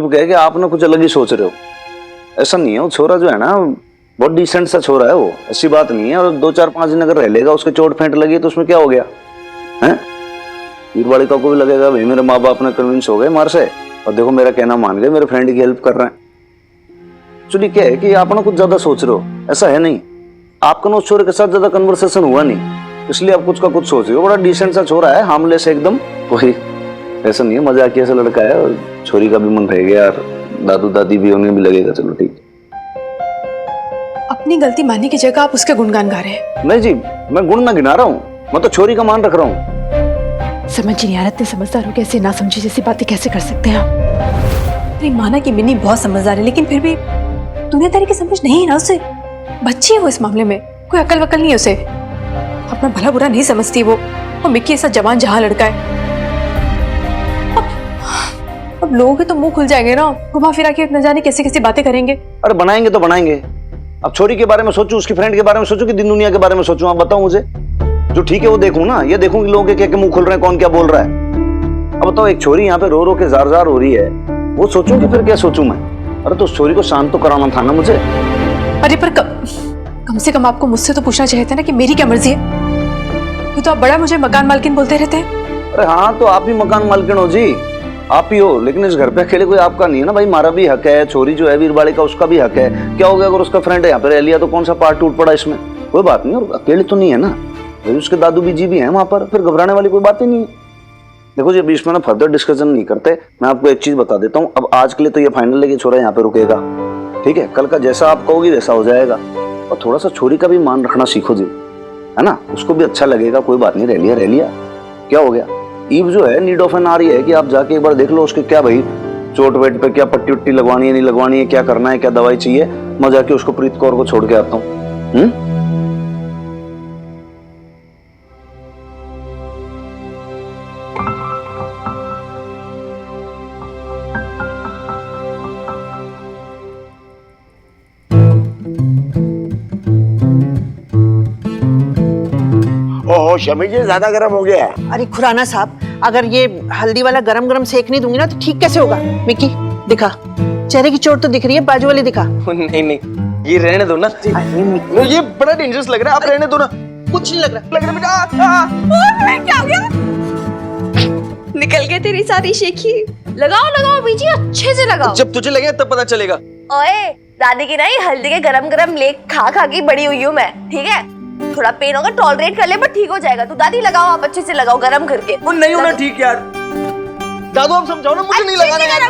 मतलब क्या है कि आप ना कुछ अलग ही सोच रहे हो। ऐसा नहीं है, वो छोरा जो है ना बहुत डिसेंट सा छोरा है, वो ऐसी बात नहीं है। और 2-4-5 दिन अगर रह लेगा, उसके चोट फेंट लगी तो उसमें क्या हो गया है? वीर बालिका को भी लगेगा भाई मेरे माँ बाप ने कन्विंस हो गए मार से, और देखो मेरा कहना मान गए, मेरे फ्रेंड की हेल्प कर रहे हैं। एक्चुअली क्या है कि आप ना कुछ ज्यादा सोच रहे हो, ऐसा है नहीं। आपका ना उस छोरे के साथ ज्यादा कन्वर्सेशन हुआ नहीं, इसलिए आप कुछ का कुछ सोच रहे हो। बड़ा डिसेंट सा छोरा है, हार्मलेस एकदम, कोई ऐसा नहीं है, मजाकिया सा लड़का है। और छोरी का भी मन रहेगा यार, दादू दादी भी, उन्हें भी लगेगा चलो ठीक। अपनी गलती मानने की जगह आप उसके गुणगान गा रहे हैं। नहीं जी, मैं गुण ना गिना रहा हूँ, मैं तो छोरी का मान रख रहा हूँ। समझ नहीं आ रहा, इतने समझदार हो कैसे ना समझी जैसी बातें कैसे कर सकते हैं आप? नहीं माना कि मिन्नी बहुत समझदार है, लेकिन फिर भी दुनियादारी की समझ नहीं है ना उसे। बच्ची है वो, इस मामले में कोई अकल वकल नहीं है उसे, अपना भला बुरा नहीं समझती वो। और मिक्की ऐसा जवान जहां लड़का है। अब लोग तो मुंह खुल जाएंगे ना, घुमा फिरा के न जाने कैसे कैसी बातें करेंगे। अरे बनाएंगे तो बनाएंगे। अब छोरी के बारे में सोचूं, उसकी फ्रेंड के बारे में सोचूं कि दिन दुनिया के बारे में सोचूं? आप बताओ मुझे। जो ठीक है वो देखूं ना, ये देखूं कि लोगों के क्या मुंह खुल रहे हैं, कौन क्या बोल रहा है। अब बताओ, एक छोरी यहाँ पे रो रो के जार जार हो रही है, वो सोचूं कि फिर क्या सोचूं मैं? अरे तो उस छोरी को शांत तो कराना था ना मुझे। अरे पर कम से कम आपको मुझसे तो पूछना चाहिए था ना कि मेरी क्या मर्जी है। ये तो आप बड़ा मुझे मकान मालकिन बोलते रहते हैं। अरे हाँ, तो आप ही मकान मालकिन हो जी, आप ही हो। लेकिन इस घर पे अकेले कोई आपका नहीं है ना भाई, हमारा भी हक है। छोरी जो है वीरबाड़ी का, उसका भी हक है। क्या हो गया अगर उसका फ्रेंड है यहाँ पे रह लिया तो कौन सा पार्ट टूट पड़ा इसमें? कोई बात नहीं, और अकेले तो नहीं है ना भाई, उसके दादू बीजी भी हैं वहां पर, फिर घबराने वाली कोई बात ही नहीं है। देखो जी, अभी इसमें ना फर्दर डिस्कशन नहीं करते। मैं आपको एक चीज बता देता हूँ, अब आज के लिए तो ये फाइनल है कि छोरा यहाँ पे रुकेगा, ठीक है? कल का जैसा आप कहोगी वैसा हो जाएगा। और थोड़ा सा छोरी का भी मान रखना सीखो जी, है ना? उसको भी अच्छा लगेगा। कोई बात नहीं, रह लिया क्या हो गया? ईव जो है नीड ऑफ एन आ रही है कि आप जाके एक बार देख लो उसके क्या भाई चोट वेट पे क्या पट्टी उट्टी लगवानी है, नहीं लगवानी है, क्या करना है, क्या दवाई चाहिए। मैं जाके उसको प्रीत कौर को छोड़ के आता हूँ। ओहो शमी जी, ज्यादा गर्म हो गया है। अरे खुराना साहब, अगर ये हल्दी वाला गरम गरम सेक नहीं दूंगी ना तो ठीक कैसे होगा? मिक्की दिखा, चेहरे की चोट तो दिख रही है, बाजू वाली दिखा। नहीं नहीं, ये रहने दो ना। ये बड़ा डेंजरस लग रहा है, आप रहने दो ना। कुछ नहीं लग रहा बेटा। क्या हो गया? निकल गई तेरी सारी शेखी। लगाओ लगाओ बीजी, अच्छे से लगाओ। जब तुझे लगे तब पता चलेगा। ओए, दादी की नहीं, हल्दी के गरम गरम लेक खा खा के बड़ी हुई हूँ मैं, ठीक है? थोड़ा पेन होगा, टॉलरेट कर ले, पर ठीक हो जाएगा। तू दादी लगाओ, आप अच्छे से लगाओ गरम करके। नहीं होना ठीक यार। दादू आप समझाओ ना, मुझे नहीं लगाना यार।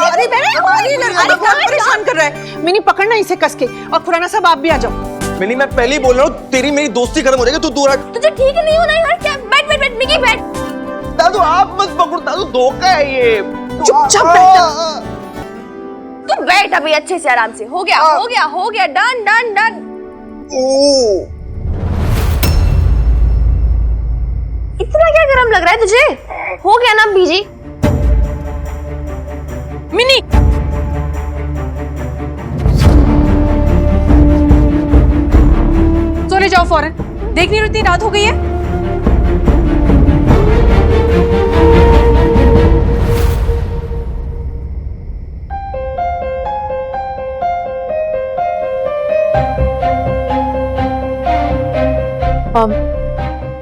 अरे परेशान कर रहा है। मिनी पकड़ना इसे कस के। और खुराना साहब आप भी आ जाओ। मिनी, मैं पहले ही बोल रहा हूँ, तेरी मेरी दोस्ती खत्म हो जाएगी, तू दूर हट। तुझे ठीक नहीं होना यार। क्या? बैठ बैठ बैठ मिकी, बैठ। दादू आप मत पकड़ो, दादू धोखा है ये। चुपचाप बैठ। तू बैठ अभी अच्छे से, आराम से। हो गया हो गया हो गया, डन डन डन। इतना क्या गरम लग रहा है तुझे? हो गया ना बीजी? मिनी, सोने जाओ फौरन। देख नहीं रही इतनी रात हो गई है।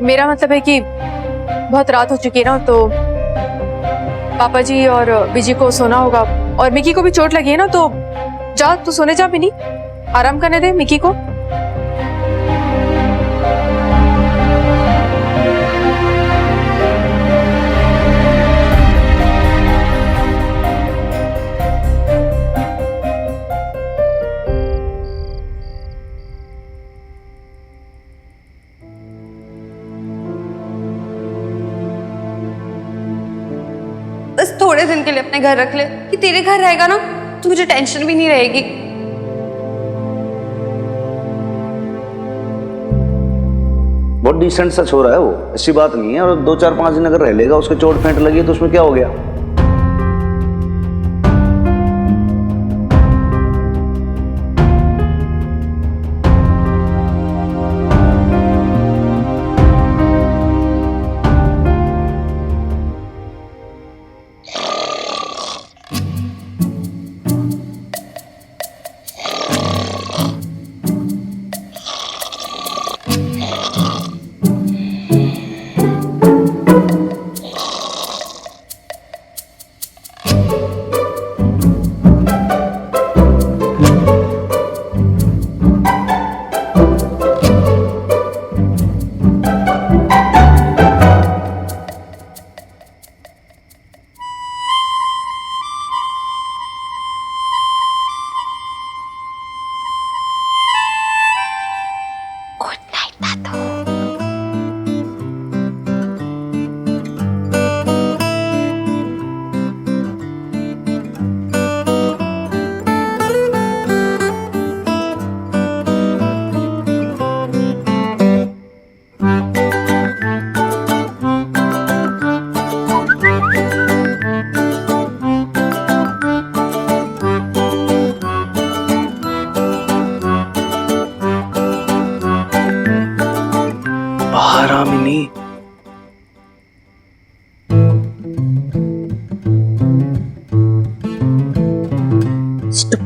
मेरा मतलब है कि बहुत रात हो चुकी है ना, तो पापा जी और बीजी को सोना होगा, और मिकी को भी चोट लगी है ना, तो जा तू सोने जा। मिनी, आराम करने दे मिकी को। बस थोड़े दिन के लिए अपने घर रख ले, कि तेरे घर रहेगा ना तो मुझे टेंशन भी नहीं रहेगी। बहुत डिसेंट सा छोरा है वो, ऐसी बात नहीं है। और 2-4-5 दिन अगर रह लेगा, उसके चोट फेंट लगी तो उसमें क्या हो गया?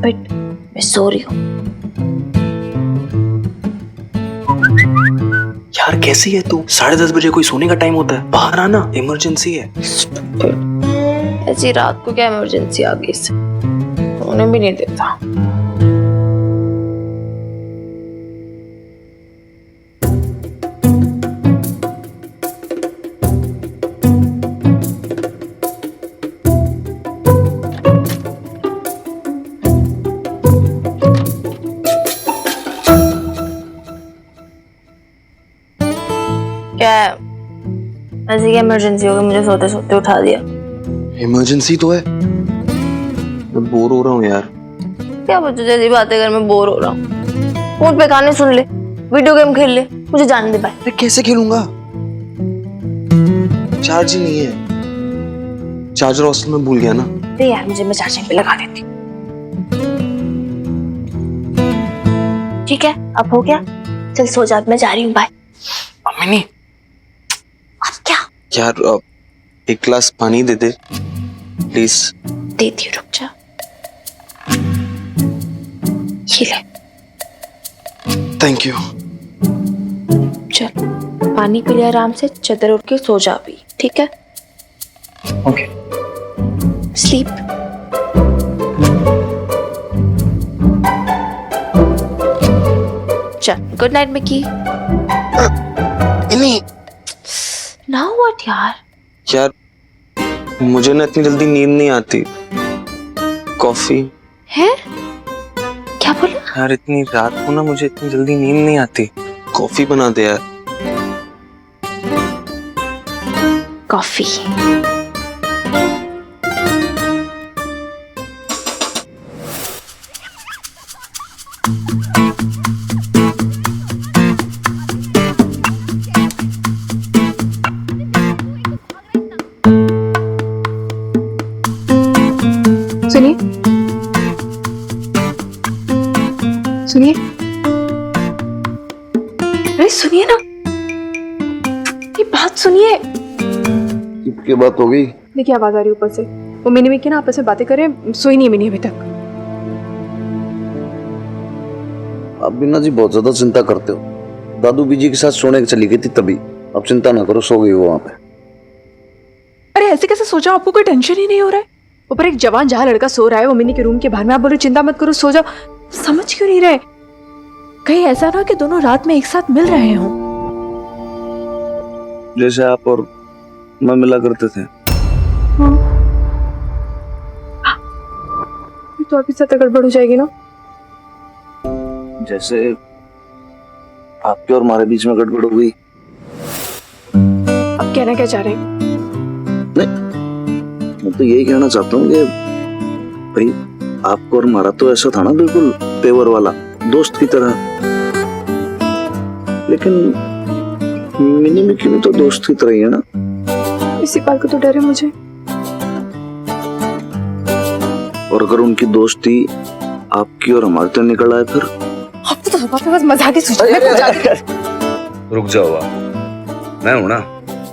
स्टॉप इट, मैं सो रही हूँ। यार कैसी है तू? 10:30 बजे कोई सोने का टाइम होता है? बाहर आना, इमरजेंसी है। ऐसी रात को क्या इमरजेंसी आ गई इससे? सोने भी नहीं देता। क्या है? ऐसी क्या इमरजेंसी हो गई, मुझे सोते सोते उठा दिया? इमरजेंसी तो है, मैं बोर हो रहा हूँ यार। क्या बच्चों जैसी बातें कर, मैं बोर हो रहा हूँ। फोन पे गाने सुन ले, वीडियो गेम खेल ले, मुझे जाने दे भाई। अरे कैसे खेलूंगा? चार्ज ही नहीं है। चार्जर हॉस्टल में भूल गया ना। अरे यार मुझे, मैं चार्जिंग पे लगा देती। ठीक है, अब हो गया, चल सो जा, मैं जा रही हूँ, बाय। मम्मी नहीं। अब क्या? यार एक गिलास पानी दे दे प्लीज। देती हूँ, रुक जा। ये ले। Thank you. चल पानी पी ले आराम से, चादर उठ के सो जा अभी, ठीक है? ओके। स्लीप। चल गुड नाइट मिकी। नहीं नाउ व्हाट यार? यार मुझे ना इतनी जल्दी नींद नहीं आती। कॉफी है? क्या बोला? यार इतनी रात को ना मुझे इतनी जल्दी नींद नहीं आती। कॉफी बना दे यार। कॉफी। सुनिए, सुनिए, अरे सुनिए ना, ये बात सुनिए। क्या बात हो गई? देखिए आवाज आ रही है ऊपर से। वो मिनी मिकी ना आपस में बातें कर रहे हैं। सोई नहीं है मिनी अभी तक। आप बिना जी बहुत ज्यादा चिंता करते हो। दादू बीजी के साथ सोने के चली गई थी तभी। अब चिंता ना करो, सो गई वो वहां पे। अरे ऐसे कैसे सोचा? आपको कोई टेंशन ही नहीं हो रहा है? ऊपर एक जवान जहाँ लड़का सो रहा है, वो मिनी के रूम के बाहर में, आप बोलो चिंता मत करो, सो जाओ। समझ क्यों नहीं रहे? कहीं ऐसा ना कि दोनों रात में एक साथ मिल रहे हों। जैसे आप और मैं मिला करते थे। तो अभी से गड़बड़ हो जाएगी ना। जैसे आपके और हमारे बीच में गड़बड़ हो गई। अब कहना क्या चाह रहे हैं? मैं तो यही कहना चाहता हूँ कि भाई आपको और हमारा तो ऐसा था ना, बिल्कुल पेवर वाला दोस्त की तरह। लेकिन मिनी मिकी भी तो दोस्त की तरह ही है ना। इसी बात को तो डर है मुझे। और अगर उनकी दोस्ती आपकी और हमारे तो निकल आए फिर? आप तो बस मजाक ही सोच रहे हैं। रुक जाओ आप, मैं हूं ना,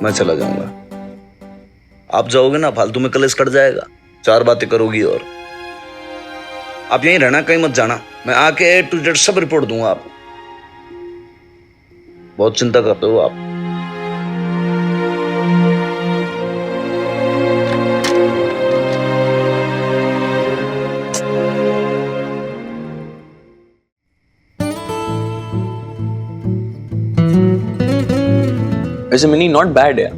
मैं चला जाऊंगा। आप जाओगे ना फालतू में कलेश कट जाएगा, 4 बातें करोगी। और आप यहीं रहना, कहीं मत जाना। मैं आके A to Z सब रिपोर्ट दूंगा आपको। बहुत चिंता करते हो आप। वैसे मिनी नॉट बैड है,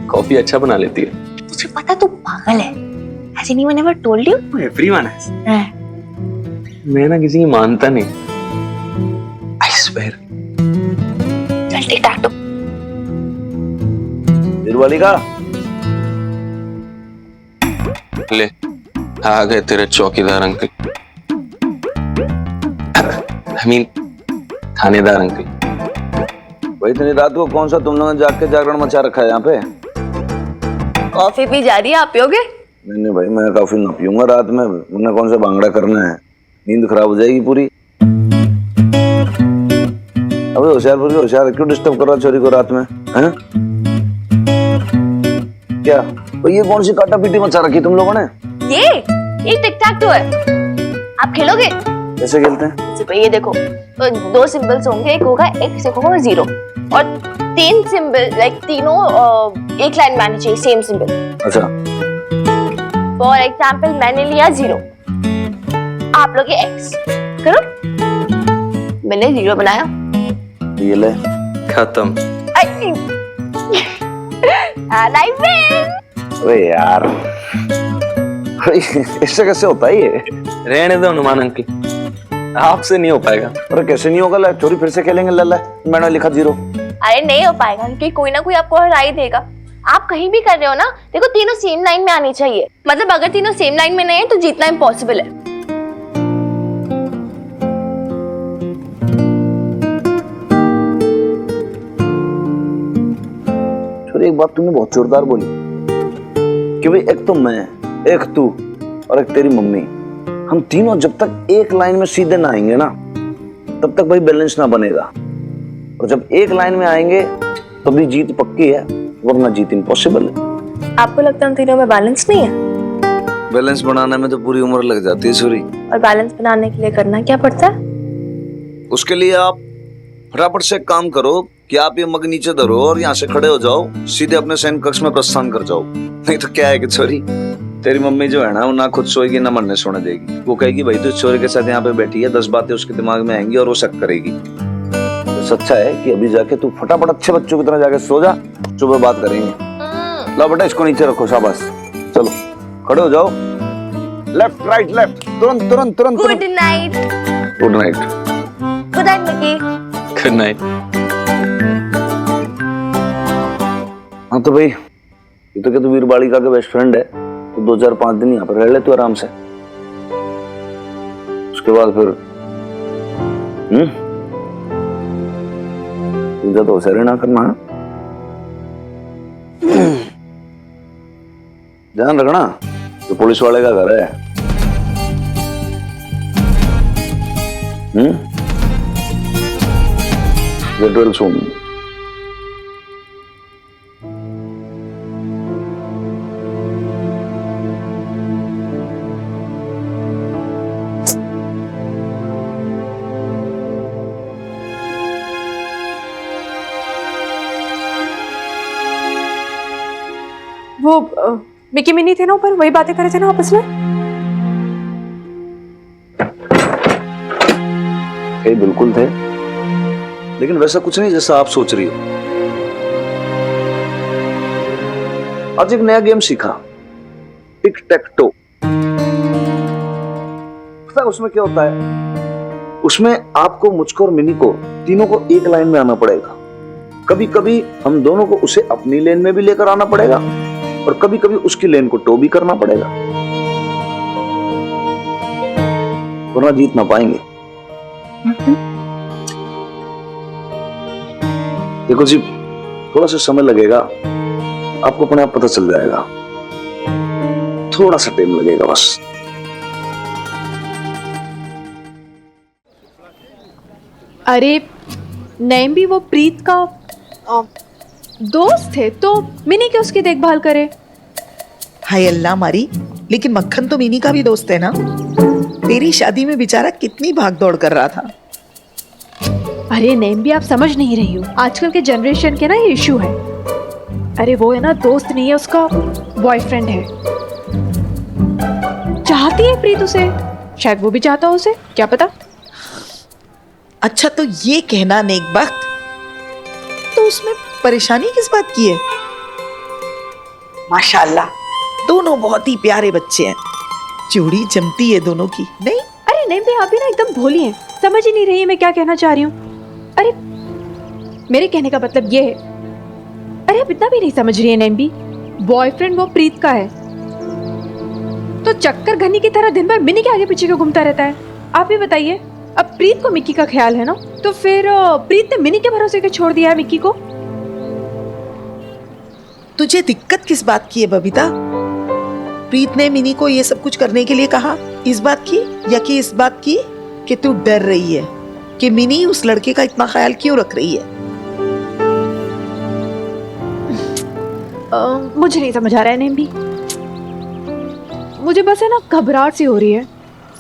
कॉफी अच्छा बना लेती है। तुझे पता तू पागल है? Has anyone ever told you? Everyone है। हाँ। मैं ना किसी की मानता नहीं। I swear. चल टिक टाक टू। दिलवाली का ले आ गए तेरे चौकीदार अंकल। आई मीन थानेदार अंकल। भाई इतनी रात को कौन सा तुम लोगों ने जाग के जागरण मचा रखा है यहाँ पे? कॉफी पी जा रही है, आप पियोगे? नहीं भाई, मैं कॉफी ना पीऊंगा रात में। उन्हें कौन सा भांगड़ा करना है, नींद खराब हो जाएगी पूरी। अबे होशियारपुर की होशियार, क्यों डिस्टर्ब कर रहा चोरी को रात में? हैं? क्या भाई, ये कौन सी काटा पीटी मचा रखी तुम लोगों ने? ये टिक टाक टू है। आप खेलोगे? कैसे खेलते हैं? जैसे ये देखो, तो 2 सिंबल्स होंगे, एक होगा एक्स, एक होगा 0 और 3 सिंबल लाइक तीनों एक लाइन में आनी चाहिए, सेम सिंबल। अच्छा, फॉर एग्जाम्पल मैंने लिया 0, आप लोग ये एक्स करो, मैंने 0 बनाया, ये ले। खत्म। लाइफ में अरे यार, इससे कैसे होता है ये? रहने दो हनुमान अंकल, आपसे नहीं हो पाएगा। अरे कैसे नहीं होगा? ला चोरी फिर से खेलेंगे। ला मैंने लिखा 0। अरे नहीं हो पाएगा क्योंकि कोई ना कोई आपको हरा ही देगा। आप कहीं भी कर रहे हो ना, देखो तीनों सेम लाइन में आनी चाहिए, मतलब अगर तीनों सेम लाइन में नहीं है तो जीतना इम्पॉसिबल है। छोरी, एक बात तुमने बहुत जोरदार बोली कि भाई एक तो मैं, एक तू और एक तेरी मम्मी, हम तीनों जब तक एक लाइन में सीधे ना आएंगे ना, तब तक भाई बैलेंस ना बनेगा। और जब एक लाइन में आएंगे तब भी जीत पक्की है, वरना जीत इम्पॉसिबल है। आपको लगता है उन तीनों में बैलेंस नहीं है? बैलेंस बनाने में तो पूरी उम्र लग जाती है सूरी। और बैलेंस बनाने के लिए करना क्या पड़ता है? उसके लिए आप फटाफट से काम करो कि आप ये मग नीचे धरो और यहाँ से खड़े हो जाओ, सीधे अपने सैन्य कक्ष में प्रस्थान कर जाओ। नहीं तो क्या है कि छोरी, तेरी मम्मी जो है ना, वो ना खुद सोएगी ना मरने सोने देगी। वो कहेगी भाई तो छोरे के साथ यहाँ पे बैठी है, 10 बातें उसके दिमाग में आएंगी और वो शक करेगी। तो सच्चा है कि अभी जाके तू फटाफट अच्छे बच्चों की तरह जाके सो जा, सुबह बात करेंगे। लो बेटा, इसको नीचे रखो, शाबाश। चलो खड़े हो जाओ, लेफ्ट राइट लेफ्ट, तुरंत तुरंत तुरंत। Good night. Good night. Good night Mickey. Good night. हाँ तो भाई, ये तो क्या तू वीर बालिका का बेस्ट फ्रेंड है, तो 2-4-5 दिन यहाँ पर रह ले तू आराम से। उसके बाद फिर इधर तो सरे ना करना है। ध्यान रखना, तो पुलिस वाले का घर है। Get well soon. वो मिकी मिनी थे ना ऊपर, वही बातें कर रहे थे ना आपस में। बिल्कुल थे, लेकिन वैसा कुछ नहीं जैसा आप सोच रही हो। आज एक नया गेम सीखा, टिक टैक टो। पता है उसमें क्या होता है? उसमें आपको, मुझको और मिनी को, तीनों को एक लाइन में आना पड़ेगा। कभी कभी हम दोनों को उसे अपनी लेन में भी लेकर आना पड़ेगा और कभी कभी उसकी लेन को टो भी करना पड़ेगा, वरना जीत ना पाएंगे। देखो जी, थोड़ा सा समय लगेगा, आपको अपने आप पता चल जाएगा। थोड़ा सा टाइम लगेगा बस। अरे नैम भी वो प्रीत का दोस्त थे, तो मिनी क्यों उसकी देखभाल करे? हाय अल्लाह मारी, लेकिन मक्खन तो मिनी का भी दोस्त है ना। तेरी शादी में बेचारा कितनी भाग दौड़ कर रहा था। अरे नैम भी, आप समझ नहीं रही हो, आजकल के जनरेशन के ना ये इशू है। अरे वो है ना, दोस्त नहीं है, उसका बॉयफ्रेंड है। चाहती है प्रीत उसे, शायद वो भी चाहता हो उसे, क्या पता। अच्छा तो ये कहना नेक वक्त, तो उसमें परेशानी किस बात की है? माशाल्लाह, दोनों बहुत ही प्यारे बच्चे हैं, जोड़ी जमती है दोनों की, नहीं? अरे नहीं भी, आप भी ना एकदम भोली हैं, समझ ही नहीं रही मैं क्या कहना चाह रही हूँ। अरे मेरे कहने का मतलब ये है, अरे अब इतना भी नहीं समझ रही है नैम भी, बॉयफ्रेंड वो प्रीत का है, तो चक्कर घनी की तरह दिन भर मिनी के आगे पीछे क्यों घूमता रहता है? आप ही बताइए। अब प्रीत को मिक्की का ख्याल है ना, तो फिर प्रीत ने मिनी के भरोसे के छोड़ दिया है मिक्की को। तुझे दिक्कत किस बात की है बबीता? प्रीत ने मिनी को ये सब कुछ करने के लिए कहा, इस बात की, या कि इस बात की कि तू डर रही है कि मिनी उस लड़के का इतना ख्याल क्यों रख रही है? मुझे नहीं समझ आ रहा है नैम भी, मुझे बस है ना घबराहट सी हो रही है,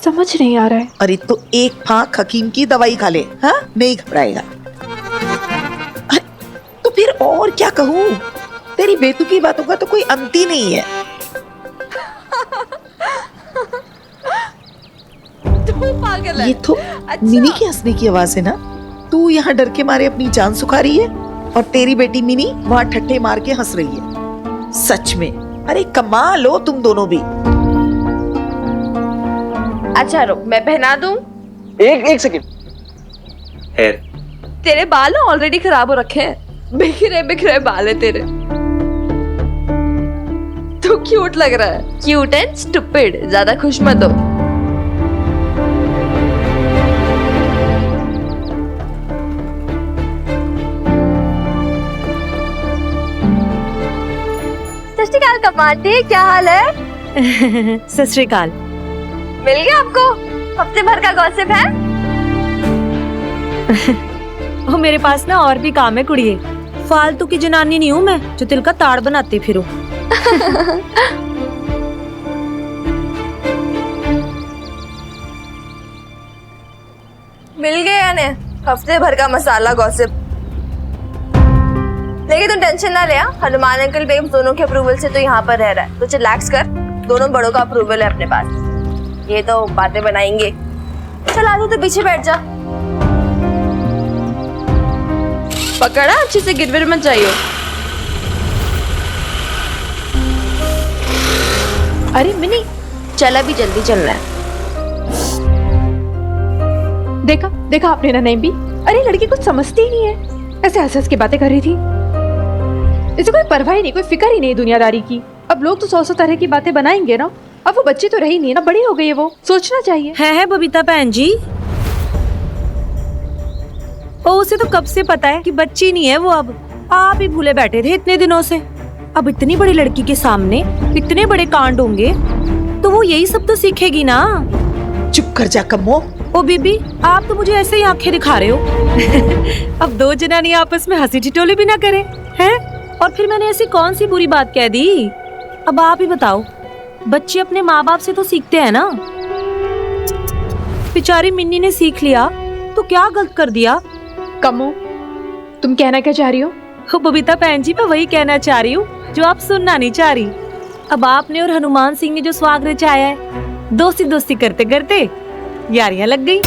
समझ नहीं आ रहा है। अरे तो एक फाक हकीम की दवाई खा ले, हाँ नहीं घबराएगा। अरे, तो फिर और क्या कहूँ, तेरी बेतुकी बातों का तो कोई अंत ही नहीं है। तू पागल है। ये तो मिनी की हंसने की आवाज है ना। तू यहाँ डर के मारे अपनी जान सुखा रही है और तेरी बेटी मिनी वहाँ ठट्ठे मार के हंस रही है। सच में अरे कमाल हो तुम दोनों भी। अच्छा रुक, मैं पहना दूं? एक सेकंड। हेयर तेरे बाल ना ऑलरेडी खराब हो रखे हैं, बिखरे बाल है तेरे। तू क्यूट लग रहा है, क्यूट एंड स्टूपिड। ज्यादा खुश मत हो। सत श्री अकाल कमांडे, क्या हाल है? सत श्री अकाल। मिल गया आपको हफ्ते भर का गॉसिप है? वो मेरे पास ना और भी काम है कुड़िए। फालतू की जनानी नहीं हूँ मैं जो दिल का ताड़ बनाती फिरूं। मिल गया ने हफ्ते भर का मसाला गॉसिप। लेकिन तुम टेंशन ना ले, हनुमान अंकल बेब दोनों के अप्रूवल से तो यहाँ पर रह रहा है, तो रिलैक्स कर। दोनों बड़ों का अप्रूवल है अपने पास, ये तो बातें बनाएंगे। चल आ जाओ, तो पीछे बैठ जा। पकड़ा अच्छे से, गिरविर मत जाइयो। अरे मिनी चल, अभी जल्दी चलना है। देखा आपने ना नहीं भी। अरे लड़की कुछ समझती ही नहीं है, ऐसे हंस हंस के बातें कर रही थी। इसे कोई परवाह ही नहीं, कोई फिक्र ही नहीं दुनियादारी की। अब लोग तो 100 तरह की बातें बनाएंगे ना। अब वो बच्ची तो रही नहीं है ना, बड़ी हो गई है, वो सोचना चाहिए। है बबीता बहन जी। ओ उसे तो कब से पता है कि बच्ची नहीं है वो। अब आप ही भूले बैठे थे इतने दिनों से। अब इतनी बड़ी लड़की के सामने इतने बड़े कांड होंगे तो वो यही सब तो सीखेगी ना। चुप कर जा कम्मो। ओ बीबी, आप तो मुझे ऐसे ही आंखें दिखा रहे हो। अब दो जनानी आपस में हंसी ठिठोले भी ना करें, हैं? और फिर मैंने ऐसी कौन सी बुरी बात कह दी? अब आप ही बताओ, बच्चे अपने माँ बाप से तो सीखते हैं ना। बेचारी मिन्नी ने सीख लिया तो क्या गलत कर दिया? कमो, तुम कहना क्या चाह रही हो? हो बबीता बहन जी, मैं वही कहना चाह रही हूँ जो आप सुनना नहीं चाह रही। अब आपने और हनुमान सिंह ने जो स्वाग रचाया है, दोस्ती दोस्ती करते करते यारियां लग गई।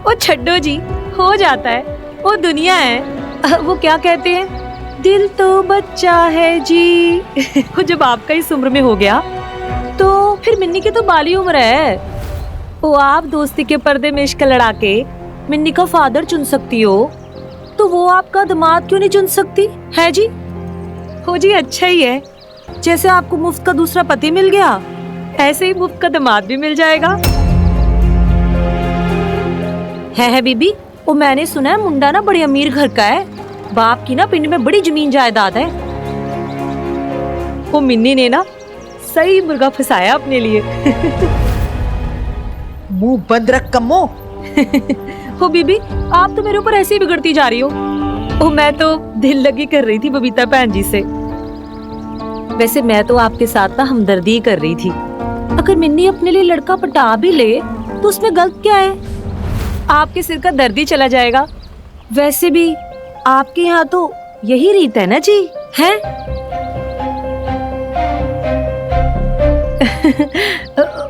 ओ छड्डो जी, हो जाता है, वो दुनिया है। वो क्या कहते हैं, दिल तो बच्चा है जी। वो जब आपका इस उम्र में हो गया तो फिर मिन्नी की तो बाली उम्र है। वो आप दोस्ती के पर्दे में इश्क लड़ा के मिन्नी का फादर चुन सकती हो, तो वो आपका दामाद क्यों नहीं चुन सकती है जी? हो जी, अच्छा ही है। जैसे आपको मुफ्त का दूसरा पति मिल गया, ऐसे ही मुफ्त का दामाद भी मिल जाएगा। है बीबी, वो मैंने सुना है मुंडा ना बड़े अमीर घर का है। बाप की ना पिंड में बड़ी जमीन जायदाद है। वो मिन्नी ने ना सही मुर्गा फंसाया अपने लिए। मुंह बंद रख कम्मो। हो बीबी, आप तो मेरे ऊपर ऐसे ही बिगड़ती जा रही हो। ओ मैं तो दिल लगी कर रही थी बबीता बहन जी से। वैसे मैं तो आपके साथ ना हमदर्दी कर रही थी। अगर मिन्नी अपने लिए लड़का पटा भी ले तो उसमें गलत क्या है? आपके सिर का दर्द ही चला जाएगा। वैसे भी आपके यहाँ तो यही रीत है ना जी, हैं?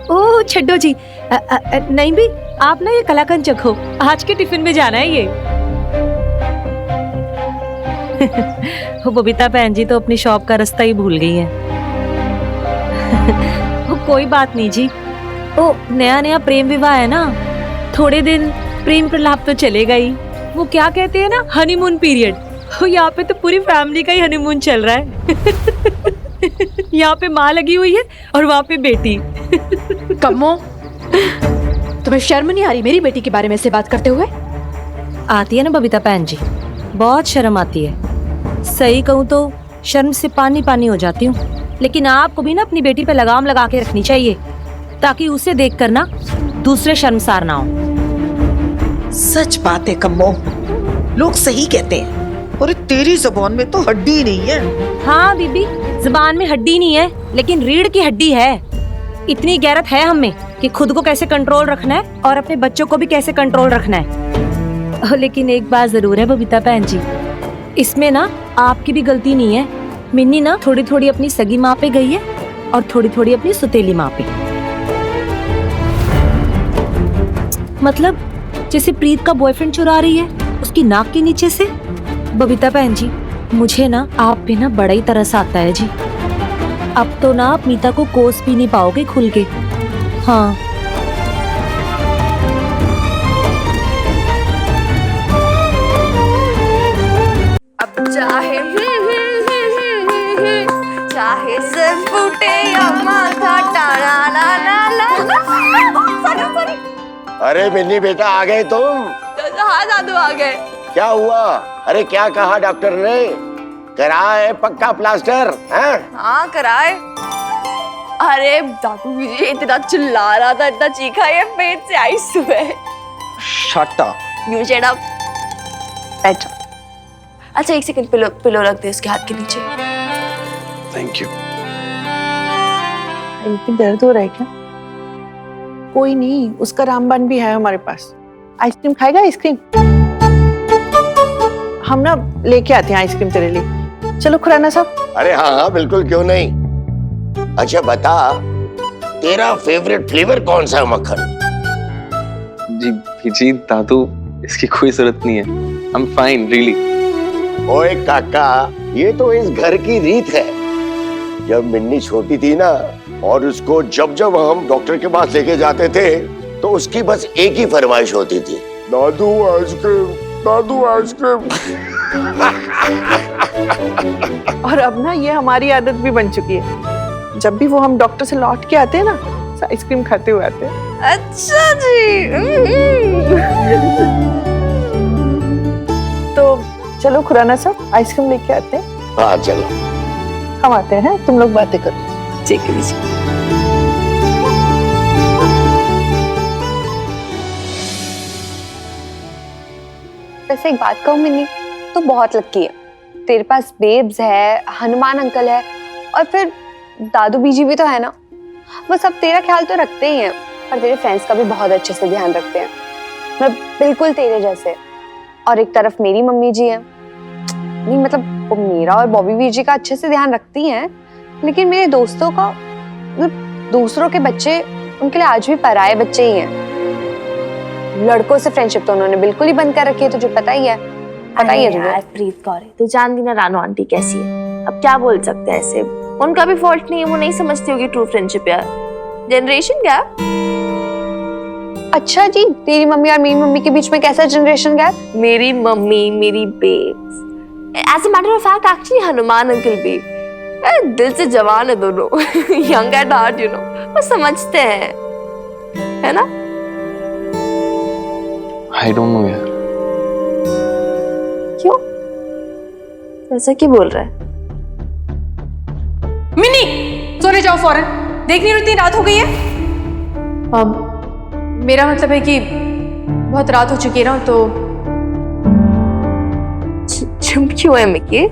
ओ छड्डो जी, नहीं भी आप ना ये कलाकंद चखो, आज के टिफिन में जाना है ये। वो बबीता बहन जी तो अपनी शॉप का रास्ता ही भूल गई है। वो कोई बात नहीं जी, ओ नया नया प्रेम विवाह है ना, थोड़े दिन प्रेम प्रलाप तो चलेगा ही। वो क्या कहते हैं ना, हनीमून पीरियड। यहाँ पे तो पूरी फैमिली का ही हनीमून चल रहा है। यहाँ पे माँ लगी हुई है और वहाँ पे बेटी। कम्मो, तुम्हें शर्म नहीं आ रही मेरी बेटी के बारे में ऐसे बात करते हुए? आती है ना बबीता बहन जी, बहुत शर्म आती है। सही कहूँ तो शर्म से पानी पानी हो जाती हूँ। लेकिन आपको भी ना अपनी बेटी पे लगाम लगा के रखनी चाहिए, ताकि उसे देखकर ना दूसरे शर्मसार ना हो। सच बात है कम्मो, लोग सही कहते हैं। और तेरी जुबान में तो हड्डी नहीं है। हाँ बीबी, जुबान में हड्डी नहीं है, लेकिन रीढ़ की हड्डी है। इतनी गैरत है हम में कि खुद को कैसे कंट्रोल रखना है और अपने बच्चों को भी कैसे कंट्रोल रखना है। लेकिन एक बात जरूर है बबीता बहन जी, इसमें ना आपकी भी गलती नहीं है। मिन्नी ना थोड़ी थोड़ी अपनी सगी माँ पे गई है और थोड़ी थोड़ी अपनी सुतेली माँ पे। मतलब जैसे प्रीत का बॉयफ्रेंड चुरा रही है उसकी नाक के नीचे से। बबीता बहन जी, मुझे ना आप पे ना बड़ा ही तरस आता है जी। अब तो ना आप मीता को कोस भी नहीं पाओगे खुल के। हाँ अब चाहे चाहे सिर फूटे या माथा टाला ला ला ला। सॉरी अरे मिन्नी बेटा आ गए तुम? हाँ दादू आ गए। क्या हुआ? अरे क्या कहा डॉक्टर ने? करा है पक्का प्लास्टर? हैं? हाँ कराए। अरे दादू ये इतना चिल्ला रहा था, इतना चीखा, ये पेट से आई सुबह। Shut up. You shut up. बैठ जा। अच्छा एक सेकंड, पिलो रख दे उसके हाथ के नीचे। Thank you. इनकी दर्द हो रहा है क्या? कोई नहीं, उसका रामबाण भी है हमारे पास। आइसक्रीम खाएगा? आइसक्रीम हम ना लेके आते हैं आइसक्रीम तेरे लिए। चलो खुराना साहब। अरे हाँ हाँ बिल्कुल, क्यों नहीं। अच्छा बता, तेरा फेवरेट फ्लेवर कौन सा है मक्खन? जी दादू, इसकी कोई जरूरत नहीं है। I am fine really. ओए काका, ये तो इस घर की रीत है। जब मिन्नी छोटी थी ना, और उसको जब जब हम डॉक्टर के पास लेके जाते थे तो उसकी बस एक ही फरमाइश होती थी, दादू आइसक्रीम, दादू आइसक्रीम। और अब ना ये हमारी आदत भी बन चुकी है। जब भी वो हम डॉक्टर से लौट के आते हैं ना, आइसक्रीम खाते हुए आते हैं। अच्छा जी। तो चलो खुराना साहब, आइसक्रीम लेके आते हैं। हाँ चलो। हम आते हैं, तुम लोग बातें करो। ठीक है जी। वैसे एक बात कहूँ मिन्नी, तू बहुत लकी है। तेरे पास बेब्स है, हनुमान अंकल है, और फिर दादू बीजी भी तो है ना। वो सब तेरा ख्याल तो रखते ही हैं, पर तेरे फ्रेंड्स का भी बहुत अच्छे से ध्यान रखते हैं। मतलब बिल्कुल तेरे जैसे। और एक तरफ मेरी मम्मी जी है, नहीं मतलब वो मेरा और बॉबी बीजी का अच्छे से ध्यान रखती हैं, लेकिन मेरे दोस्तों का, मतलब दूसरों के बच्चे, उनके लिए आज भी पराये बच्चे ही हैं। लड़कों से फ्रेंडशिप तो उन्होंने बिल्कुल ही बंद कर रखी है, तुझे पता ही है। पता ही है तुझे। प्रीत कौर है, तू जानती ना रानू आंटी कैसी है। अब क्या बोल सकते हैं ऐसे, उनका भी फॉल्ट नहीं है, वो नहीं समझती होगी ट्रू फ्रेंडशिप यार। Generation gap. अच्छा जी, तेरी मम्मी और मेरी मम्मी के बीच में कैसा जनरेशन गैप? मेरी मम्मी मेरी babes, as a matter of fact actually Hanuman uncle भी दिल से जवान है दोनों। Young at heart, you know, वो समझते हैं, है ना? आई डोंट नो यार। क्यों ऐसा क्यों बोल रहा है? मिनी सोने जाओ फौरन, देख नहीं रही इतनी रात हो गई है। अब मेरा मतलब है कि बहुत रात हो चुकी है ना, तो चुप क्यों है मिकी?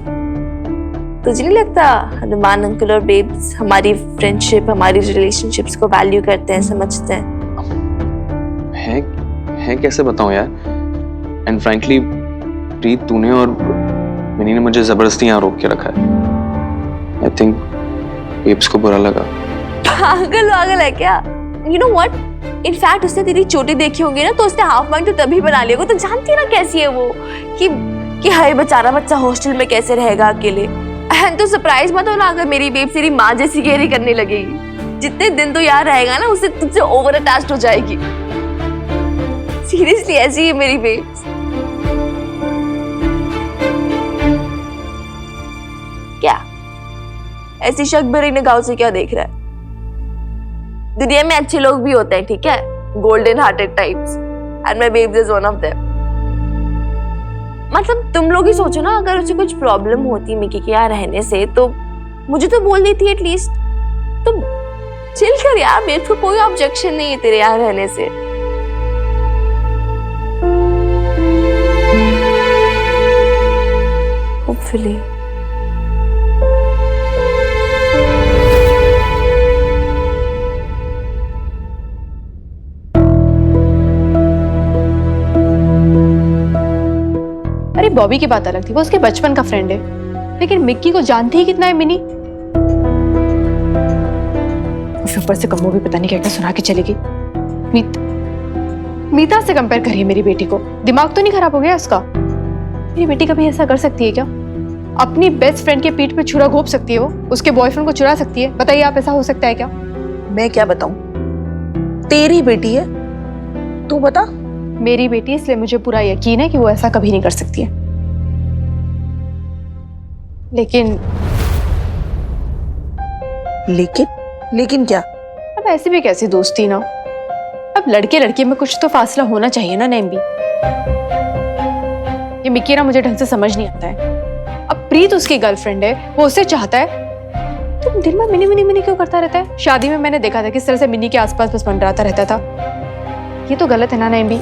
तुझे नहीं लगता हनुमान अंकल और बेब्स हमारी फ्रेंडशिप, हमारी रिलेशनशिप्स को वैल्यू करते हैं, समझते हैं? है कैसे बताऊं यार। एंड फ्रैंकली प्रीत, तूने और मिनी ने मुझे जबरदस्ती यहाँ रोक के रखा है। आई थिंक बेब्स को बुरा लगा। पागल वागल है क्या? यू नो व्हाट, इनफैक्ट उसने तेरी चोटी देखी होगी ना, तो उसने हाफ माइंड तो तभी बना लिया होगा। तो जानती है ना कैसी है वो, कि हाय बेचारा बच्चा हॉस्टल में कैसे रहेगा अकेले। एंड तो सरप्राइज मत हो ना अगर मेरी बेब तेरी माँ जैसी केयरिंग करने लगेगी। जितने दिन तो यहाँ रहेगा ना, उससे तुझसे ओवर अटैच्ड हो जाएगी। सीरियसली ऐसी है मेरी बेब्स। क्या ऐसी शक भरी निगाहों से क्या देख रहा है? दुनिया में अच्छे लोग भी होते हैं, ठीक है, golden hearted types, and my babe is one of them. मतलब तुम लोग ही सोचो ना, अगर उसे कुछ प्रॉब्लम होती मिकी के यहाँ रहने से, तो मुझे तो बोल देती एटलीस्ट। तो चिल कर यार, मेरे को कोई ऑब्जेक्शन नहीं है तेरे यहाँ रहने से। होपफुली बॉबी की बात अलग थी, वो उसके बचपन का फ्रेंड है, लेकिन मिक्की को जानती ही कितना है मिनी। ऊपर से कम्मो भी पता नहीं क्या क्या सुना के चलेगी। मीता से कंपेयर करिए मेरी बेटी को, दिमाग तो नहीं खराब हो गया उसका? मेरी बेटी कभी ऐसा कर सकती है क्या? अपनी बेस्ट फ्रेंड के पीठ पे छुरा घोंप सकती है वो, उसके बॉयफ्रेंड को चुरा सकती है? बताइए आप, ऐसा हो सकता है क्या? मैं क्या बताऊं, तेरी बेटी है, तू बता। मेरी बेटी, इसलिए मुझे पूरा यकीन है कि वो ऐसा कभी नहीं कर सकती है। लेकिन लेकिन क्या? अब ऐसी भी कैसी दोस्ती ना, अब लड़के लड़के में कुछ तो फासला होना चाहिए ना नैम भी। ये मिक्की ना मुझे ढंग से समझ नहीं आता है। अब प्रीत उसकी गर्लफ्रेंड है, वो उससे चाहता है, तो दिन में मिनी मिनी मिनी क्यों करता रहता है? शादी में मैंने देखा था किस तरह से मिनी के आसपास बस मंडराता रहता था। ये तो गलत है ना नैम भी।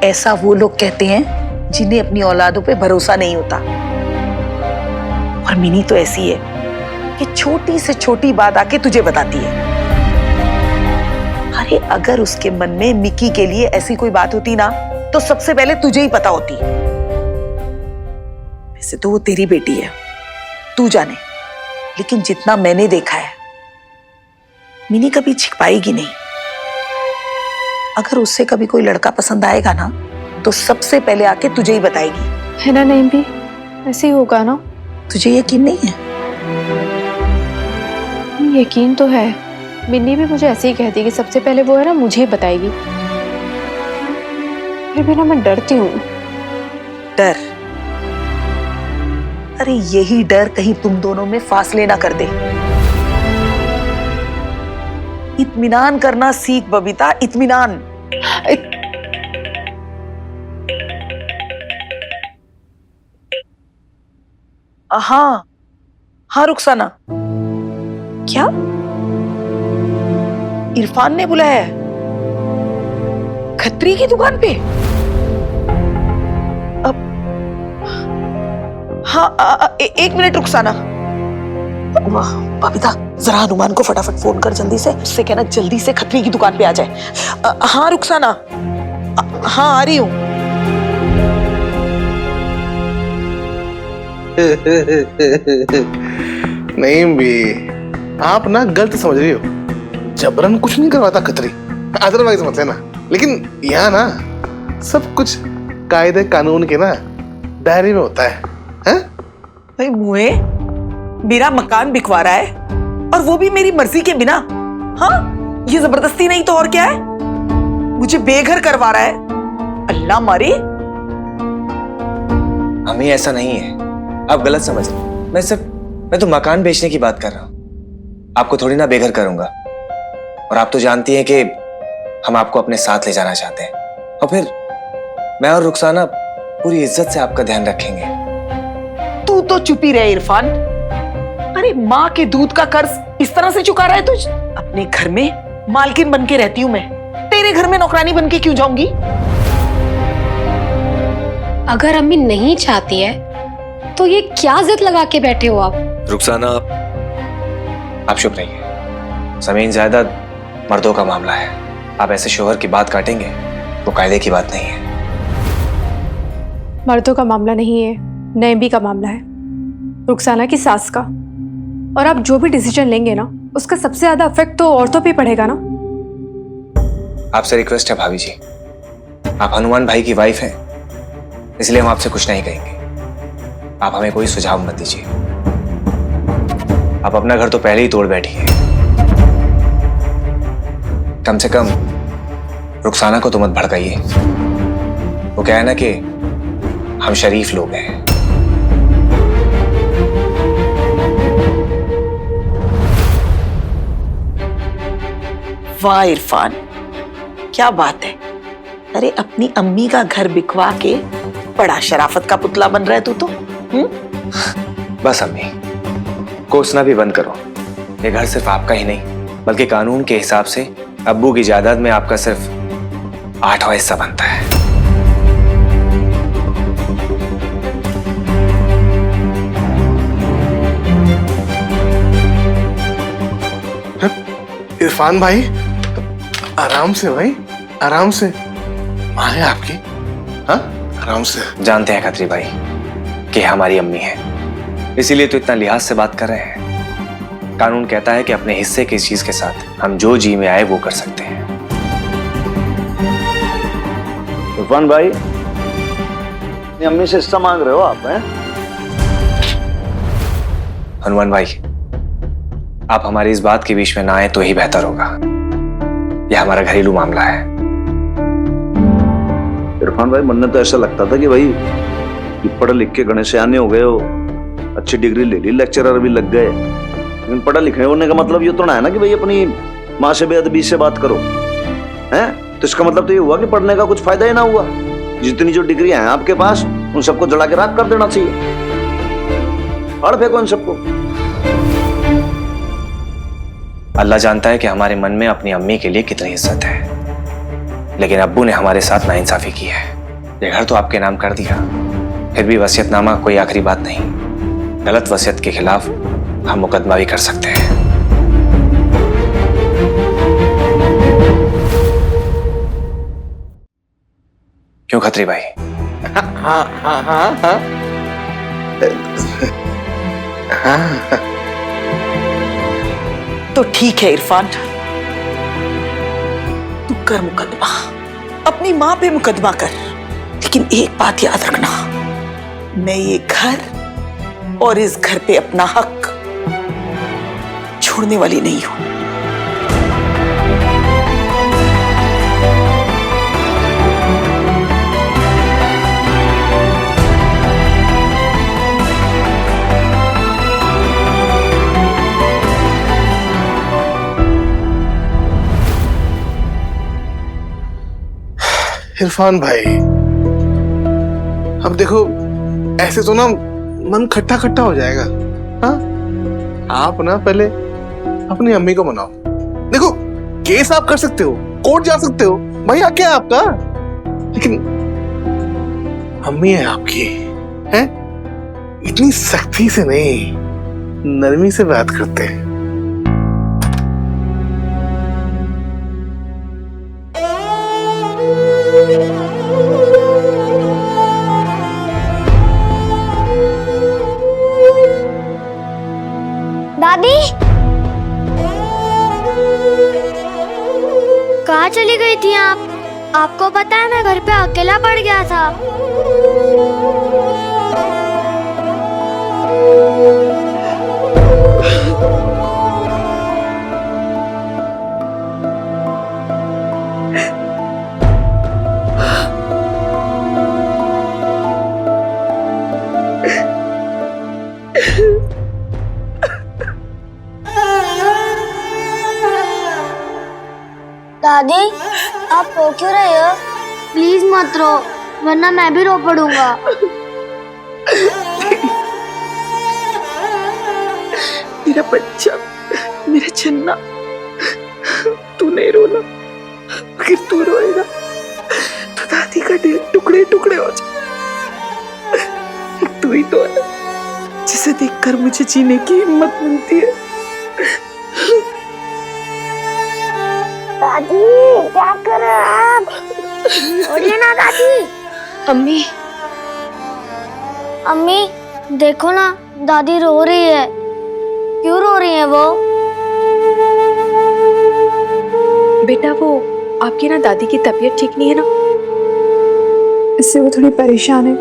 ऐसा वो लोग कहते हैं जिन्हें अपनी औलादों पे भरोसा नहीं होता। और मिनी तो ऐसी है कि छोटी से छोटी बात आके तुझे बताती है। अरे अगर उसके मन में मिकी के लिए ऐसी कोई बात होती ना, तो सबसे पहले तुझे ही पता होती। वैसे तो वो तेरी बेटी है, तू जाने, लेकिन जितना मैंने देखा है, मिनी कभी छिपाएगी नहीं। अगर उससे कभी कोई लड़का पसंद आएगा ना, तो सबसे पहले आके तुझे ही बताएगी। है ना नैम भी? ऐसे ही होगा ना? तुझे यकीन नहीं है? यकीन तो है। मिन्नी भी मुझे ऐसे ही कहती कि सबसे पहले वो है ना मुझे बताएगी। फिर भी ना मैं डरती हूँ। डर? अरे यही डर कहीं तुम दोनों में फासले ना कर दे। इत्मीनान करना सीख बबीता, इत्मीनान। हाँ हाँ रुखसाना। क्या? इरफान ने बुलाया है खत्री की दुकान पे? अब हाँ एक मिनट रुखसाना। वाह बबीता, जरा हनुमान को फटाफट फोन कर जल्दी से, उससे कहना जल्दी से खत्री की दुकान पे आ जाए। हाँ रुखसाना, हाँ आ रही हूँ। नहीं भी, आप ना गलत समझ रही हो। जबरन कुछ नहीं करवाता खत्री, अदरवाइज मत लेना। लेकिन यहाँ ना सब कुछ कायदे कानून के ना दायरे में होता है। भाई मुए, मेरा मकान बिकवा रहा है और वो भी मेरी मर्जी के बिना। हाँ, ये जबरदस्ती नहीं तो और क्या है? मुझे बेघर करवा रहा है। अल्लाह मारे। हमें ऐसा नहीं है, आप गलत समझ रहे। मैं तो मकान बेचने की बात कर रहा हूँ। आपको थोड़ी ना बेघर करूंगा। और आप तो जानती हैं कि हम आपको अपने साथ ले जाना चाहते हैं। और फिर मैं और रुखसाना पूरी इज्जत से आपका ध्यान रखेंगे। तू तो चुप ही रहे इरफान। अरे माँ के दूध का कर्ज इस तरह से चुका रहा है तुझ? अपने घर में मालकिन बन के रहती हूँ मैं, तेरे घर में नौकरानी बन के क्यों जाऊंगी? अगर अम्मी नहीं चाहती है तो ये क्या जिद लगा के बैठे हो आप? रुखसाना, आप चुप रहिए। जमीन जायदाद मर्दों का मामला है। आप ऐसे शोहर की बात काटेंगे, वो कायदे की बात नहीं है। मर्दों का मामला नहीं है, नैम्बी का मामला है, रुखसाना की सास का। और आप जो भी डिसीजन लेंगे ना, उसका सबसे ज्यादा इफेक्ट तो औरतों पे पड़ेगा ना। आपसे रिक्वेस्ट है भाभी जी, आप हनुमान भाई की वाइफ हैं, इसलिए हम आपसे कुछ नहीं कहेंगे। आप हमें कोई सुझाव मत दीजिए। आप अपना घर तो पहले ही तोड़ बैठी हैं। कम से कम रुखसाना को तो मत भड़काइए। वो क्या है ना कि हम शरीफ लोग हैं। वाह इरफान, क्या बात है। अरे अपनी अम्मी का घर बिकवा के बड़ा शराफत का पुतला बन रहा है तू तो। बस अम्मी, कोसना भी बंद करो। ये घर सिर्फ आपका ही नहीं, बल्कि कानून के हिसाब से अब्बू की जायदाद में आपका सिर्फ 8वां हिस्सा बनता है। इरफान भाई, आराम से भाई, आराम से। माँ है आपकी, हाँ आराम से। जानते हैं खत्री भाई कि हमारी अम्मी है, इसीलिए तो इतना लिहाज से बात कर रहे हैं। कानून कहता है कि अपने हिस्से की चीज के साथ हम जो जी में आए वो कर सकते हैं। इरफान भाई, अपनी अम्मी से हिस्सा मांग रहे हो आप हैं? हनुमान भाई, आप हमारी इस बात के बीच में ना आए तो ही बेहतर होगा। यह हमारा घरेलू मामला है। इरफान भाई, मन तो ऐसा लगता था कि भाई पढ़ लिख के गणेश आने हो गए हो, अच्छी डिग्री ले ली, लेक्चरर भी लग गए, लेकिन पढ़ा लिखने होने का मतलब ये तो ना है ना कि भाई अपनी माँ से बेअदबी से बात करो, हैं? तो इसका मतलब तो ये हुआ कि पढ़ने का कुछ फायदा ही ना हुआ। जितनी जो डिग्रियां हैं आपके पास, उन सबको जला के राख कर देना चाहिए, फाड़ फेंको इन सबको। अल्लाह जानता है कि हमारे मन में अपनी अम्मी के लिए कितनी इज्जत है, लेकिन अब्बू ने हमारे साथ नाइंसाफी की है। ये घर तो आपके नाम कर दिया, फिर भी वसीयतनामा कोई आखिरी बात नहीं। गलत वसीयत के खिलाफ हम मुकदमा भी कर सकते हैं। क्यों खत्री भाई? हाँ हाँ हाँ हाँ हाँ। तो ठीक है इरफान, तू कर मुकदमा, अपनी माँ पे मुकदमा कर, लेकिन एक बात याद रखना, मैं ये घर और इस घर पे अपना हक छोड़ने वाली नहीं हूं। इरफान भाई, अब देखो ऐसे तो ना मन खट्टा खट्टा हो जाएगा। हाँ, आप ना पहले अपनी अम्मी को मनाओ। देखो केस आप कर सकते हो, कोर्ट जा सकते हो, भाई क्या है आपका, लेकिन अम्मी है आपकी, हैं? इतनी सख्ती से नहीं, नरमी से बात करते हैं। दादी, कहाँ चली गई थी आप? आपको पता है मैं घर पे अकेला पड़ गया था। दादी, आप रो क्यों रहे हो? प्लीज मत रो, वरना मैं भी रो पड़ूंगा। मेरा बच्चा, मेरा चन्ना, तू नहीं रोना, अगर तू रोएगा तो दादी का दिल टुकड़े टुकड़े हो जाए। तू ही तो है जिसे देखकर मुझे जीने की हिम्मत मिलती है। दादी, क्या कर रहे हो आप? उठिए ना दादी। अम्मी, अम्मी देखो ना, दादी रो रही है। क्यों रो रही है वो? बेटा वो आपकी ना दादी की तबीयत ठीक नहीं है ना, इससे वो थोड़ी परेशान है।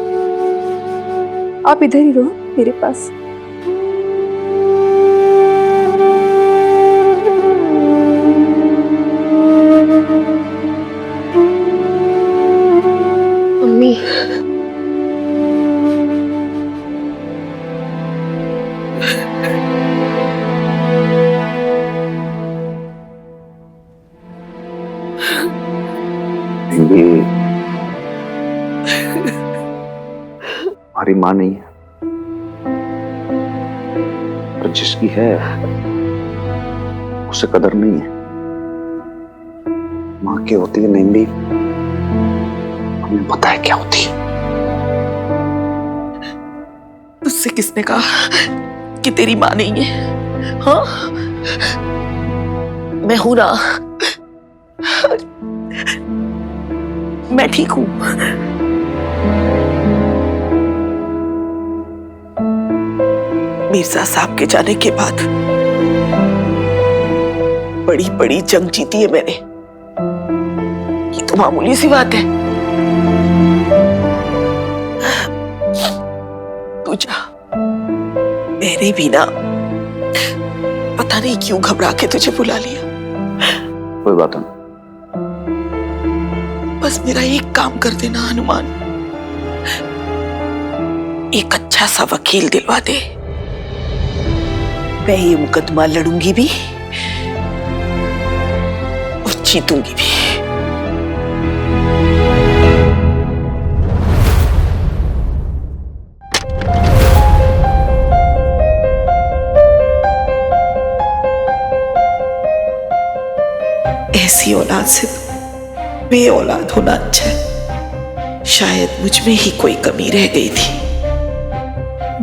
आप इधर ही रहो मेरे पास। अम्मी, हमारी माँ नहीं है, पर जिसकी है उसे कदर नहीं है। माँ की होती है नहीं भी, हमें पता है क्या होती है। तुझसे किसने कहा कि तेरी माँ नहीं है? हाँ, मैं हूं ना, मैं ठीक हूं। मिर्जा साहब के जाने के बाद बड़ी बड़ी जंग जीती है मैंने, ये तो मामूली सी बात है। तू जा, मैंने भी ना पता नहीं क्यों घबरा के तुझे बुला लिया। कोई बात नहीं। बस मेरा एक काम कर देना हनुमान, एक अच्छा सा वकील दिलवा दे, मैं ये मुकदमा लड़ूंगी भी और जीतूंगी भी। ऐसी औलाद से बे औलाद होना अच्छा है। शायद मुझ में ही कोई कमी रह गई थी।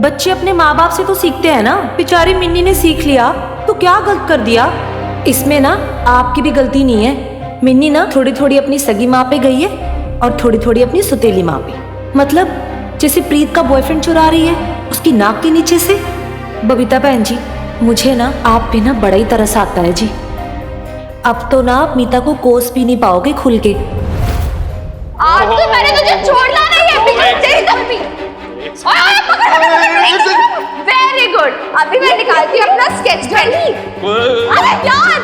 बच्चे अपने माँ बाप से तो सीखते हैं ना। बेचारी मिन्नी ने सीख लिया तो क्या गलत कर दिया? इसमें ना आपकी भी गलती नहीं है। मिन्नी ना थोड़ी थोड़ी अपनी सगी माँ पे गई है और थोड़ी थोड़ी अपनी सुतेली माँ पे। मतलब जैसे प्रीत का बॉयफ्रेंड चुरा रही है उसकी नाक के नीचे से। बबीता बहन जी, मुझे ना आप पे ना बड़ा ही तरस आता है जी। अब तो ना आप मीता को कोस भी नहीं पाओगे खुल के। आज तो मैंने तुझे छोड़ना नहीं है, बिना तेरी तम्मी। ओए वेरी गुड, अभी मैं निकालती हूँ अपना स्केच पेन। अरे यार,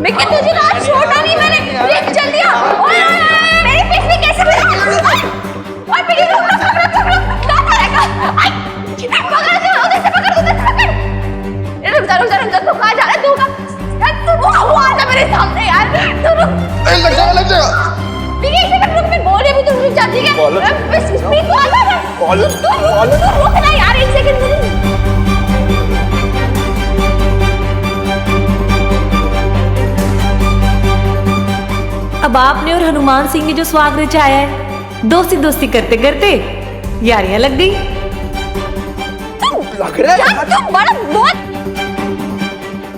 मैं क्या तुझे ना छोड़ना नहीं, मैंने देख चल दिया। ओए मेरे फेस में कैसे बना? ओए मेरी रुक क्या करेगा? पकड़ दे, उधर से पकड़। रुक जा, तू कहाँ जा रहा है? तू आजा मेरे सामने यार। तू रुक। लग जा। ठीक है, इसे मैं बोल रही हूँ, तू रुक जा, ठीक है? बस स्पीड को आजा ना। तू रुक ना यार, एक सेकंड। अब आपने और हनुमान सिंह ने जो स्वाग रचाया है, दोस्ती दोस्ती करते करते यारियां लग गई। लग रहा है तू बड़ा बहुत।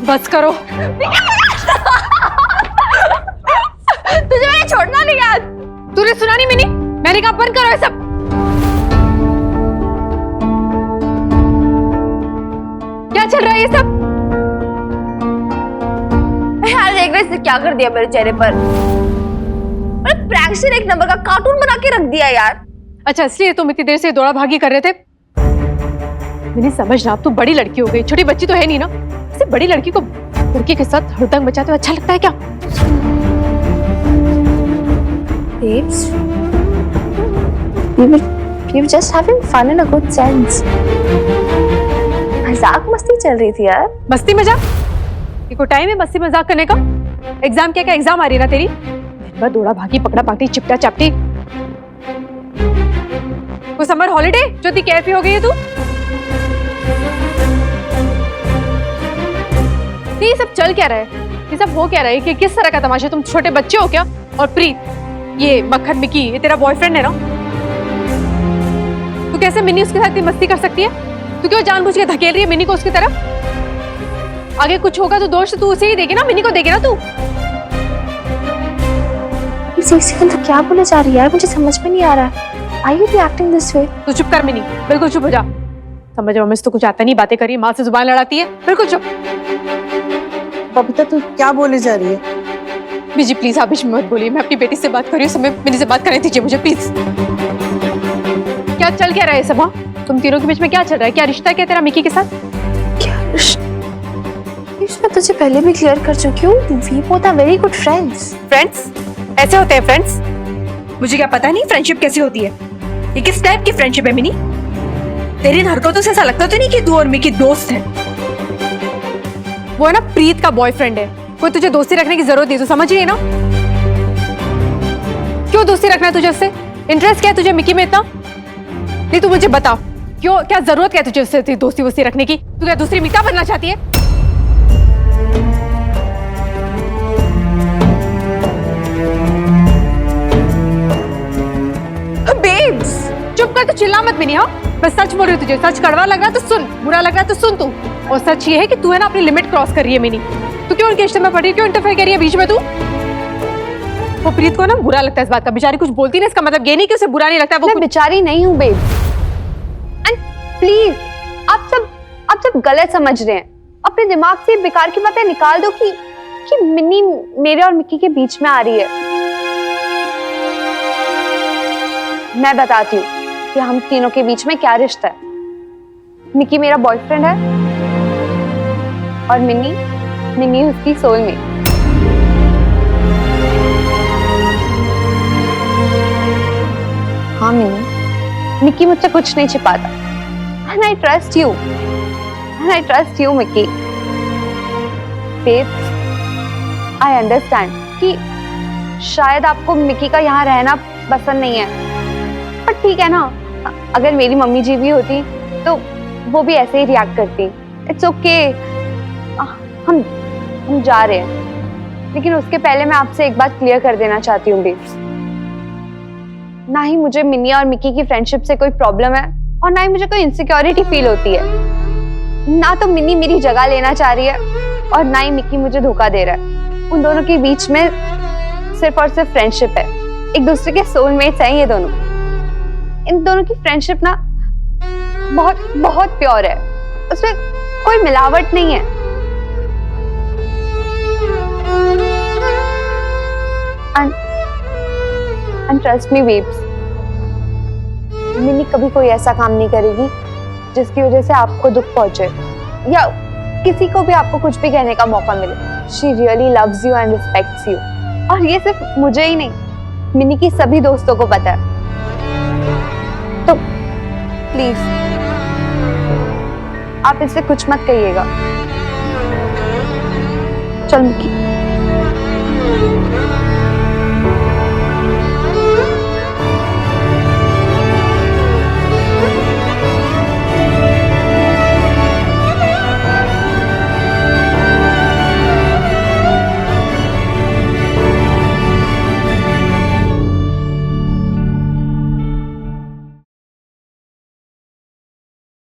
बस करो। तुझे मैंने छोड़ना नहीं यार। तूने सुना नहीं मिनी? मैंने कहा बंद करो ये सब। क्या चल रहा है ये सब? यार देख रहे इसने क्या कर दिया मेरे चेहरे पर। प्रैंकस्टर एक नंबर का कार्टून बना के रख दिया यार। अच्छा, इसलिए तुम इतनी देर से दौड़ा भागी कर रहे थे? मैंने समझना, अब तू बड़ी लड़की हो गई, छोटी बच्ची तो है नहीं ना। ऐसे बड़ी लड़की को लड़के के साथ हड़दंग मचाते हुए अच्छा लगता है क्या? Babes, we were just having fun in a good sense. मजाक मस्ती चल रही थी यार। मस्ती मजाक? ये कोई टाइम है मस्ती मजाक करने का? एग्जाम क्या एग्जाम आ रही है ना तेरी? दिन भर दौड़ा भागी, पकड़ा पाकड़ी, चिपटा चापटी। वो समर हॉलिडे जो इतनी कैफी हो गई है तू? ये सब चल क्या रहा है? ये सब हो क्या रहा है? कि किस तरह का तमाशा? तुम छोटे बच्चे हो क्या? और प्रीत, ये मक्खन मिकी, ये तेरा बॉयफ्रेंड है ना? तू कैसे मिनी उसके साथ इतनी मस्ती कर सकती है? तू क्यों जानबूझ के धकेल रही है मिनी को उसकी तरफ? आगे कुछ होगा तो दोष तू उसे ही देगी ना, मिनी को देगी ना तू? तो क्या बोले जा रही है यार, मुझे समझ में नहीं आ रहा है। Are you reacting this way? तू चुप कर मिनी, बिल्कुल चुप हो जा। समझ मम्मी से तो कुछ आता नहीं, बातें करी, माँ से जुबान लड़ाती है। बिल्कुल चुप। बबीता तू क्या बोले जा रही है? बीजी प्लीज आप बीच में मत बोलिए, मैं अपनी बेटी से बात कर रही हूँ, समय मिनी से बात करने दीजिए मुझे प्लीज। क्या चल क्या रहा है सब? हाँ, तुम तीनों के बीच में क्या चल रहा है? क्या रिश्ता है क्या तेरा मिकी के साथ? क्या रिश्ता? मैं तुझे पहले भी क्लियर कर चुकी हूँ, we both are very good friends. Friends? ऐसे होते हैं फ्रेंड्स? मुझे क्या पता नहीं फ्रेंडशिप कैसी होती है। ये किस टाइप की फ्रेंडशिप है मिनी? तेरी इन हरकतों से ऐसा लगता तो नहीं कि तू और मिकी दोस्त है। वो है ना प्रीत का बॉयफ्रेंड है, कोई तुझे दोस्ती रखने की जरूरत नहीं, तू समझ रही है ना? क्यों दोस्ती रखना है तुझे उससे? इंटरेस्ट क्या है तुझे मिकी में इतना? नहीं तू मुझे बता, क्यों, क्या जरूरत क्या है तुझे उससे दोस्ती वोस्ती रखने की? तू क्या दूसरी मीता बनना चाहती है? Babes, चुप कर, तू चिल्ला मत मिनी। हाँ, मैं सच बोल रही हूँ तुझे। सच कड़वा लग रहा है तो सुन, बुरा लग रहा है तो सुन तू। और सच ये है कि तू है ना अपनी लिमिट क्रॉस कर रही है मिनी। तू क्यों उनके रिश्ते में पड़ रही है? क्यों इंटरफेयर कर रही है बीच में तू? वो प्रीत को ना बुरा लगता है इस बात का। बेचारी कुछ बोलती नहीं, इसका मतलब ये नहीं कि उसे बुरा नहीं लगता। वो मैं बेचारी नहीं हूँ बेब। एंड प्लीज आप सब आप सब गलत समझ रहे हैं। अपने दिमाग से ये बेकार की बातें निकाल दो कि मिन्नी मेरे और मिक्की के बीच में आ रही है। मैं बताती हूँ कि हम तीनों के बीच में क्या रिश्ता है। मिक्की मेरा बॉयफ्रेंड है और मिन्नी उसकी सोलमेट। हाँ मिक्की मुझसे कुछ नहीं छिपाता। And I trust you. And I trust you, Mickey. Babe, I understand कि शायद आपको मिक्की का यहाँ रहना पसंद नहीं है, पर ठीक है ना, अगर मेरी मम्मी जी भी होती तो वो भी ऐसे ही रिएक्ट करती। इट्स ओके, हम जा रहे हैं, लेकिन उसके पहले मैं आपसे एक बात क्लियर कर देना चाहती हूँ बेब्स। ना ही मुझे मिन्नी और मिक्की की फ्रेंडशिप से कोई प्रॉब्लम है और ना ही मुझे कोई इनसिक्योरिटी फील होती है। ना तो मिन्नी मेरी जगह लेना चाह रही है और ना ही मिक्की मुझे धोखा दे रहा है। उन दोनों के बीच में सिर्फ और सिर्फ फ्रेंडशिप है। एक दूसरे के सोलमेट्स हैं ये दोनों। इन दोनों की फ्रेंडशिप ना बहुत बहुत प्योर है, उसमें कोई मिलावट नहीं है। And trust me babes, Minni कभी कोई ऐसा काम नहीं करेगी जिसकी वजह से आपको दुख पहुंचे या किसी को भी आपको कुछ भी कहने का मौका मिले। She really loves you and respects you। और ये सिर्फ मुझे ही नहीं, मिन्नी की सभी दोस्तों को पता है। तो प्लीज आप इससे कुछ मत कहिएगा। चल मिक्की।